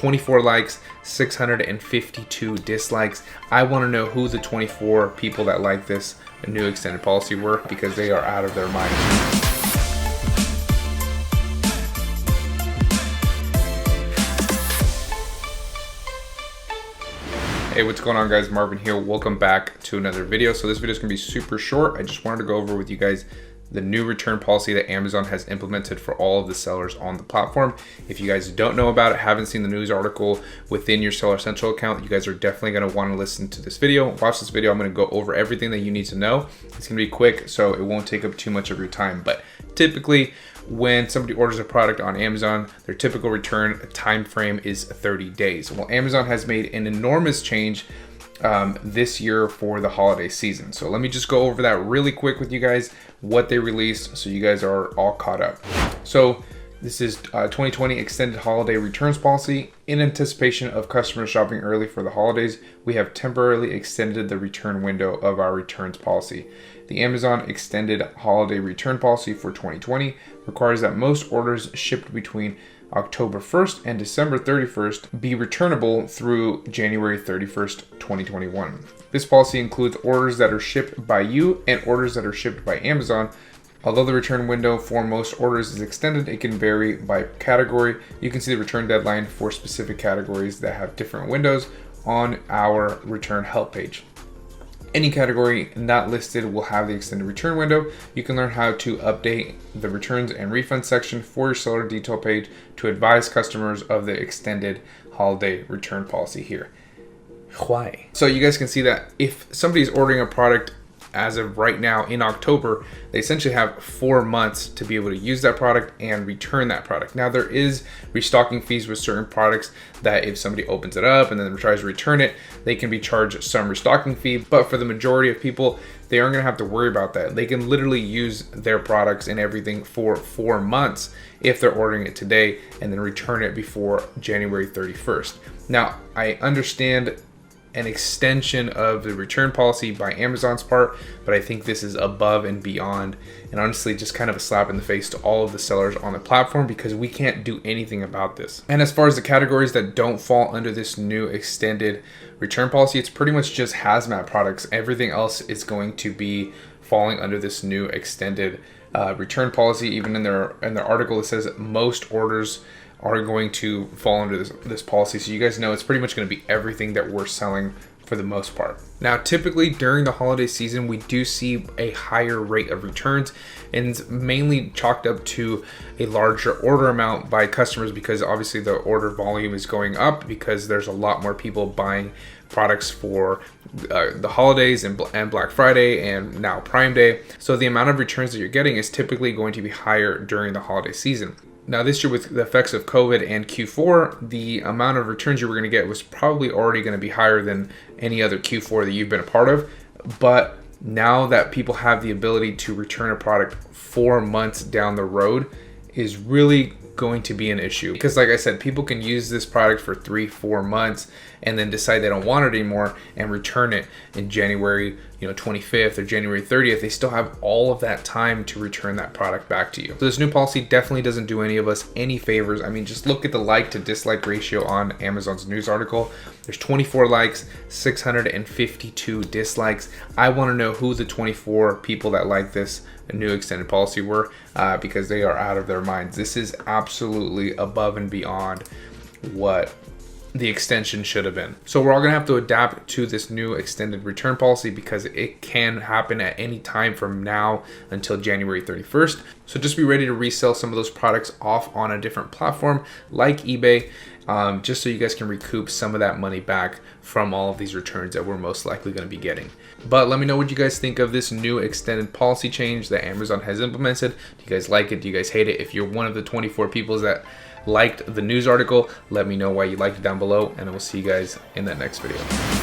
24 likes, 652 dislikes. I want to know who the 24 people that like this new extended policy were, because they are out of their minds. Hey, what's going on, guys? Marvin here. Welcome back to another video. So this video is going to be super short. I just wanted to go over with you guys the new return policy that Amazon has implemented for all of the sellers on the platform. If you guys don't know about it, haven't seen the news article within your Seller Central account, you guys are definitely going to want to listen to this video. Watch this video. I'm going to go over everything that you need to know. It's going to be quick, so it won't take up too much of your time. But typically, when somebody orders a product on Amazon, their typical return time frame is 30 days. Well, Amazon has made an enormous change this year for the holiday season. So let me just go over that really quick with you guys, what they released, so you guys are all caught up. So this is 2020 extended holiday returns policy. In anticipation of customers shopping early for the holidays, we have temporarily extended the return window of our returns policy. The Amazon extended holiday return policy for 2020 requires that most orders shipped between October 1st and December 31st be returnable through January 31st, 2021. This policy includes orders that are shipped by you and orders that are shipped by Amazon. Although the return window for most orders is extended, it can vary by category. You can see the return deadline for specific categories that have different windows on our return help page. Any category not listed will have the extended return window. You can learn how to update the returns and refund section for your seller detail page to advise customers of the extended holiday return policy here. Why? So you guys can see that if somebody's ordering a product as of right now in October, they essentially have 4 months to be able to use that product and return that product. Now, there is restocking fees with certain products that if somebody opens it up and then tries to return it, they can be charged some restocking fee. But for the majority of people, they aren't gonna have to worry about that. They can literally use their products and everything for 4 months if they're ordering it today and then return it before January 31st. Now, I understand an extension of the return policy by Amazon's part, but I think this is above and beyond, and honestly just kind of a slap in the face to all of the sellers on the platform, because we can't do anything about this. And as far as the categories that don't fall under this new extended return policy, it's pretty much just hazmat products. Everything else is going to be falling under this new extended return policy. Even in their article, it says that most orders are going to fall under this policy. So you guys know it's pretty much going to be everything that we're selling for the most part. Now, typically during the holiday season, we do see a higher rate of returns, and it's mainly chalked up to a larger order amount by customers, because obviously the order volume is going up because there's a lot more people buying products for the holidays and Black Friday and now Prime Day. So the amount of returns that you're getting is typically going to be higher during the holiday season. Now, this year with the effects of COVID and Q4, the amount of returns you were going to get was probably already going to be higher than any other Q4 that you've been a part of. But now that people have the ability to return a product 4 months down the road is really going to be an issue, because like I said, people can use this product for 3-4 months and then decide they don't want it anymore and return it in January 25th or January 30th. They still have all of that time to return that product back to you. So this new policy definitely doesn't do any of us any favors. I mean, just look at the like to dislike ratio on Amazon's news article. There's 24 likes, 652 dislikes. I want to know who the 24 people that like this new extended policy were, because they are out of their minds. This is absolutely above and beyond what the extension should have been. So we're all gonna have to adapt to this new extended return policy, because it can happen at any time from now until January 31st. So just be ready to resell some of those products off on a different platform like eBay, just so you guys can recoup some of that money back from all of these returns that we're most likely going to be getting. But let me know what you guys think of this new extended policy change that Amazon has implemented. Do you guys like it? Do you guys hate it? If you're one of the 24 people that liked the news article, let me know why you liked it down below, and I will see you guys in that next video.